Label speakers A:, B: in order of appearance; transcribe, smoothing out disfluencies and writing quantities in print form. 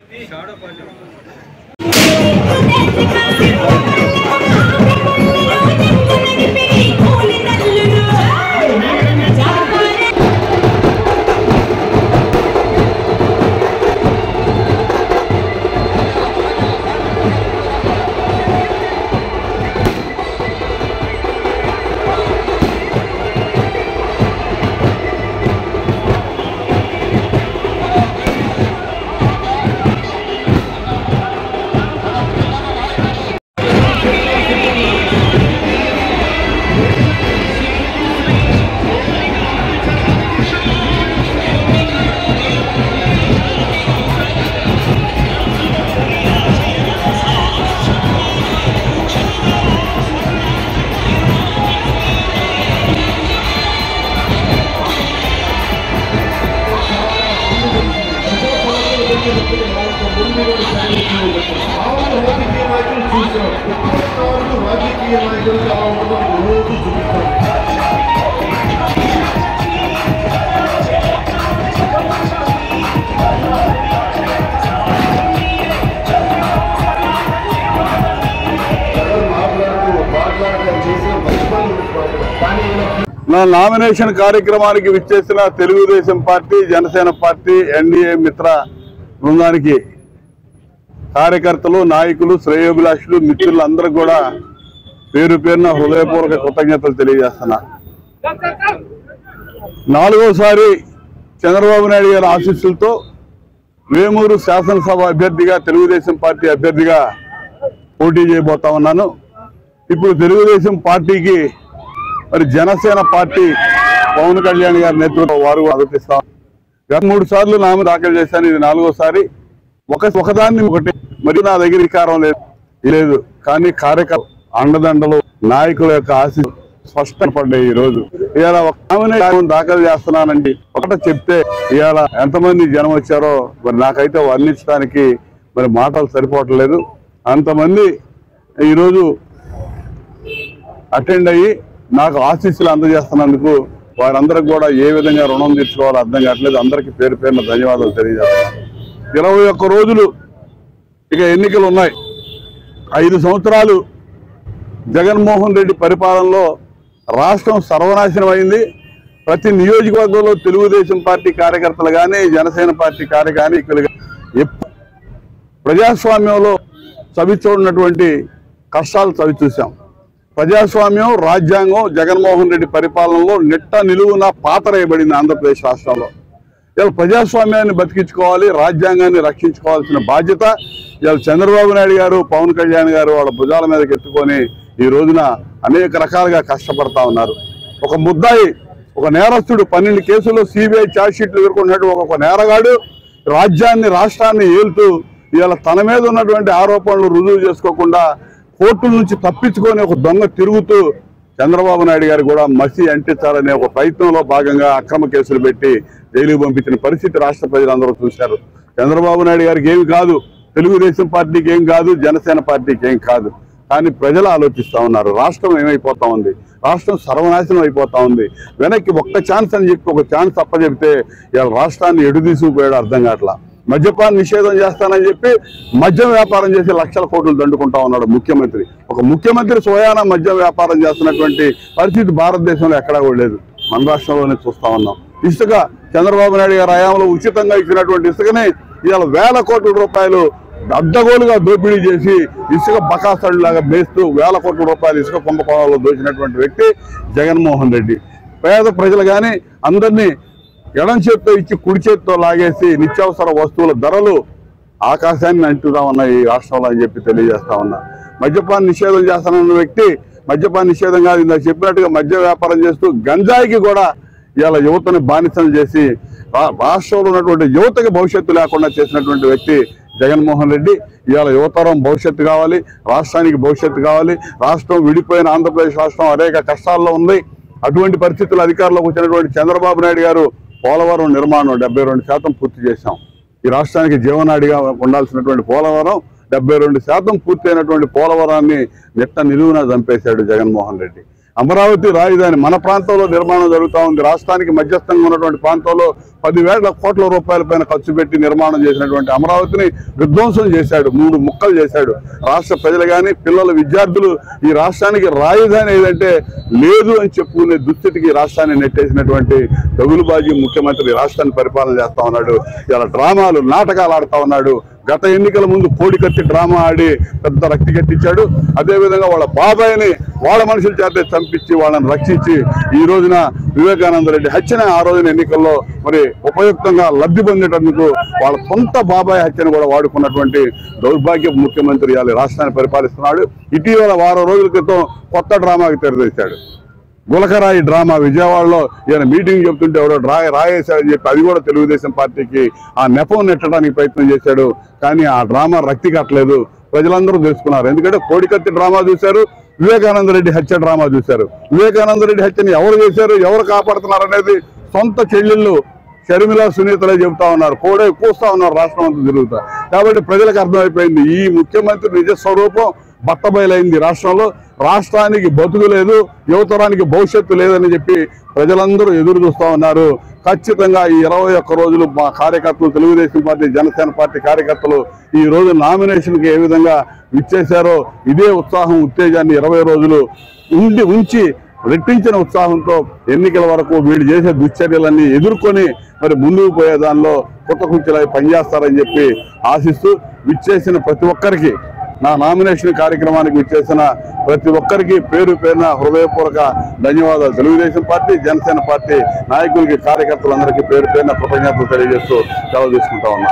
A: నా నామినేషన్ కార్యక్రమానికి విచ్చేసిన Telugu Desam party, Janasena party, NDA మిత్ర బృందానికి కార్యకర్తలు, నాయకులు, శ్రేయోభిలాషులు, మిత్రులు అందరూ కూడా పేరు పేరున హృదయపూర్వక కృతజ్ఞతలు తెలియజేస్తున్నా. 4వసారి చంద్రబాబు నాయుడు గారి ఆశీస్సులతో వేమూరు శాసనసభ అభ్యర్థిగా, తెలుగుదేశం పార్టీ అభ్యర్థిగా పోటీ చేయబోతా ఉన్నాను. ఇప్పుడు తెలుగుదేశం పార్టీకి మరి జనసేన పార్టీ పవన్ కళ్యాణ్ గారి నేతృత్వం వారు ఆలోచిస్తాం. గత 3 సార్లు నామ దాఖలు చేశాను, ఇది 4వసారి. ఒకదాన్ని ఒకటి మరి నా దగ్గర అధికారం లేదు, కానీ కార్యకర్త అండదండలు, నాయకుల యొక్క ఆశ స్పష్టపడ్డాయి. ఈ రోజు ఇవాళ ఒక నామినేషన్ దాఖలు చేస్తున్నానండి, ఒకట చెప్తే ఇవాళ ఎంతమంది జనం వచ్చారో మరి నాకైతే వర్ణించడానికి మరి మాటలు సరిపోవట్లేదు. అంతమంది ఈరోజు అటెండ్ అయ్యి నాకు ఆశీస్సులు అందజేస్తున్నందుకు వారందరికి కూడా ఏ విధంగా రుణం తీర్చుకోవాలో అర్థం కావట్లేదు. అందరికీ పేరు పేరున ధన్యవాదాలు తెలియజేస్తున్నాను. 21 రోజులు ఇక ఎన్నికలు ఉన్నాయి. 5 సంవత్సరాలు జగన్మోహన్ రెడ్డి పరిపాలనలో రాష్ట్రం సర్వనాశనం అయింది. ప్రతి నియోజకవర్గంలో తెలుగుదేశం పార్టీ కార్యకర్తలు కానీ, జనసేన పార్టీ కార్యకర్తలు ప్రజాస్వామ్యంలో చవి చూడనటువంటి కష్టాలు చవి చూసాం. ప్రజాస్వామ్యం, రాజ్యాంగం జగన్మోహన్ రెడ్డి పరిపాలనలో నిట్ట నిలువున పాతరేయబడింది ఆంధ్రప్రదేశ్ రాష్ట్రంలో. ఇలా ప్రజాస్వామ్యాన్ని బతికించుకోవాలి, రాజ్యాంగాన్ని రక్షించుకోవాల్సిన బాధ్యత ఇలా చంద్రబాబు నాయుడు గారు, పవన్ కళ్యాణ్ గారు వాళ్ళ భుజాల మీదకి ఎత్తుకొని ఈ రోజున అనేక రకాలుగా కష్టపడతా ఉన్నారు. ఒక ముద్దాయి, ఒక నేరస్తుడు 12 కేసుల్లో సిబిఐ ఛార్జ్షీట్లు ఎదుర్కొన్నట్టు ఒక నేరగాడు రాష్ట్రాన్ని ఏలుతూ ఇవాళ తన మీద ఉన్నటువంటి ఆరోపణలు రుజువు చేసుకోకుండా కోర్టుల నుంచి తప్పించుకొని ఒక దొంగ తిరుగుతూ చంద్రబాబు నాయుడు గారు కూడా మసి అంటించాలనే ఒక ప్రయత్నంలో భాగంగా అక్రమ కేసులు పెట్టి జైలుకు పంపించిన పరిస్థితి రాష్ట్ర ప్రజలందరూ చూశారు. చంద్రబాబు నాయుడు గారికి ఏమి కాదు, తెలుగుదేశం పార్టీకి ఏం కాదు, జనసేన పార్టీకి ఏం కాదు, కానీ ప్రజలు ఆలోచిస్తూ ఉన్నారు. రాష్ట్రం ఏమైపోతా ఉంది, రాష్ట్రం సర్వనాశనం అయిపోతా ఉంది. వెనక్కి ఒక్క ఛాన్స్ అని చెప్పి ఒక ఛాన్స్ అప్పచెప్తే ఇవాళ రాష్ట్రాన్ని ఎటు తీసుకుపోయాడు అర్థం కావట్లా. మద్యపాన నిషేధం చేస్తానని చెప్పి మద్యం వ్యాపారం చేసి లక్షల కోట్లు దండుకుంటా ఉన్నాడు ముఖ్యమంత్రి. ఒక ముఖ్యమంత్రి స్వయాన మద్యం వ్యాపారం చేస్తున్నటువంటి పరిస్థితి భారతదేశంలో ఎక్కడా కూడా లేదు, మన రాష్ట్రంలోనే చూస్తా ఉన్నాం. ఇసుక చంద్రబాబు నాయుడు గారి హయాంలో ఉచితంగా ఇచ్చినటువంటి ఇసుకని ఇవాళ వేల కోట్ల రూపాయలు అడ్డగోలుగా దోపిడీ చేసి ఇసుక బకాసడులాగా మేస్తూ వేల కోట్ల రూపాయలు ఇసుక కుంభకోణంలో దోచినటువంటి వ్యక్తి జగన్మోహన్ రెడ్డి. పేద ప్రజలు కానీ అందరినీ ఎడం చేత్తో ఇచ్చి కుడి చేత్తో లాగేసి నిత్యావసర వస్తువుల ధరలు ఆకాశాన్ని అంటుతా ఉన్నాయి ఈ రాష్ట్రంలో అని చెప్పి తెలియజేస్తా ఉన్నా. మద్యపాన నిషేధం చేస్తానన్న వ్యక్తి మద్యపాన నిషేధం కాదు, ఇందాక చెప్పినట్టుగా మద్య వ్యాపారం చేస్తూ గంజాయికి కూడా ఇవాళ యువతని బానిసలు చేసి రాష్ట్రంలో ఉన్నటువంటి యువతకి భవిష్యత్తు లేకుండా చేసినటువంటి వ్యక్తి జగన్మోహన్ రెడ్డి. ఇవాళ యువతరం భవిష్యత్తు కావాలి, రాష్ట్రానికి భవిష్యత్తు కావాలి. రాష్ట్రం విడిపోయిన ఆంధ్రప్రదేశ్ రాష్ట్రం అనేక కష్టాల్లో ఉంది. అటువంటి పరిస్థితులు అధికారంలోకి వచ్చినటువంటి చంద్రబాబు నాయుడు గారు పోలవరం నిర్మాణం 72% పూర్తి చేశాం. ఈ రాష్ట్రానికి జీవనాడిగా ఉండాల్సినటువంటి పోలవరం 72% పూర్తి అయినటువంటి పోలవరాన్ని నిట్ట నిలువున చంపేశాడు జగన్మోహన్ రెడ్డి. అమరావతి రాజధాని మన ప్రాంతంలో నిర్మాణం జరుగుతూ ఉంది. రాష్ట్రానికి మధ్యస్థంగా ఉన్నటువంటి ప్రాంతంలో 10,000 కోట్ల రూపాయల పైన ఖర్చు పెట్టి నిర్మాణం చేసినటువంటి అమరావతిని విధ్వంసం చేశాడు, 3 ముక్కలు చేశాడు. రాష్ట్ర ప్రజలు కానీ పిల్లలు విద్యార్థులు ఈ రాష్ట్రానికి రాజధాని ఏదంటే లేదు అని చెప్పుకునే దుస్థితికి రాష్ట్రాన్ని నెట్టేసినటువంటి దగులుబాజీ ముఖ్యమంత్రి రాష్ట్రాన్ని పరిపాలన చేస్తా ఉన్నాడు. ఇలా డ్రామాలు నాటకాలు ఆడుతా ఉన్నాడు. గత ఎన్నికల ముందు కోడికత్తి డ్రామా ఆడి పెద్ద రక్తి కట్టించాడు. అదేవిధంగా వాళ్ళ బాబాయిని వాళ్ళ మనుషుల చేత చంపించి వాళ్ళని రక్షించి ఈ రోజున వివేకానంద రెడ్డి హత్యను ఆ రోజున ఎన్నికల్లో మరి ఉపయుక్తంగా లబ్ధి పొందేటందుకు వాళ్ళ సొంత బాబాయ్ హత్యను కూడా వాడుకున్నటువంటి దౌర్భాగ్య ముఖ్యమంత్రి ఇవాళ రాష్ట్రాన్ని పరిపాలిస్తున్నాడు. ఇటీవల వారం రోజుల క్రితం కొత్త డ్రామాకి తెరదీశాడు. గులకరాయి డ్రామా విజయవాడలో ఈయన మీటింగ్ చెప్తుంటే ఎవడో రాయేశాడని చెప్పి అది కూడా తెలుగుదేశం పార్టీకి ఆ నెపం నెట్టడానికి ప్రయత్నం చేశాడు. కానీ ఆ డ్రామా రక్తి కట్టలేదు, ప్రజలందరూ తెలుసుకున్నారు. ఎందుకంటే కోడికత్తి డ్రామా చూశారు, వివేకానంద రెడ్డి హత్య డ్రామా చూశారు. వివేకానంద రెడ్డి హత్యని ఎవరు చేశారు, ఎవరు కాపాడుతున్నారు అనేది సొంత చెల్లెళ్ళు షర్మిల సునీతలే చెబుతా ఉన్నారు, కూస్తా ఉన్నారు రాష్ట్రం అంతా తిరుగుతా. కాబట్టి ప్రజలకు అర్థమైపోయింది ఈ ముఖ్యమంత్రి నిజ స్వరూపం బట్టబయలైంది. రాష్ట్రానికి బతుకు లేదు, యువతరానికి భవిష్యత్తు లేదని చెప్పి ప్రజలందరూ ఎదురు చూస్తూ ఉన్నారు. ఖచ్చితంగా ఈ 21 రోజులు మా కార్యకర్తలు తెలుగుదేశం పార్టీ జనసేన పార్టీ కార్యకర్తలు ఈ రోజు నామినేషన్కి ఏ విధంగా ఇచ్చేశారో ఇదే ఉత్సాహం ఉత్తేజాన్ని 20 రోజులు ఉంచి రెట్టించిన ఉత్సాహంతో ఎన్నికల వరకు వీళ్ళు చేసే దుశ్చర్యలన్నీ ఎదుర్కొని మరి ముందుకు పోయే దానిలో కొత్త కుంచెలై పనిచేస్తారని చెప్పి ఆశిస్తూ విచ్చేసిన ప్రతి ఒక్కరికి నా నామినేషన్ కార్యక్రమానికి విచ్చేసిన ప్రతి ఒక్కరికి పేరు పేరున హృదయపూర్వక ధన్యవాదాలు. తెలుగుదేశం పార్టీ జనసేన పార్టీ నాయకులకి కార్యకర్తలందరికీ పేరు పేరున కృతజ్ఞతలు తెలియజేస్తూ సెలవు తీసుకుంటా ఉన్నా.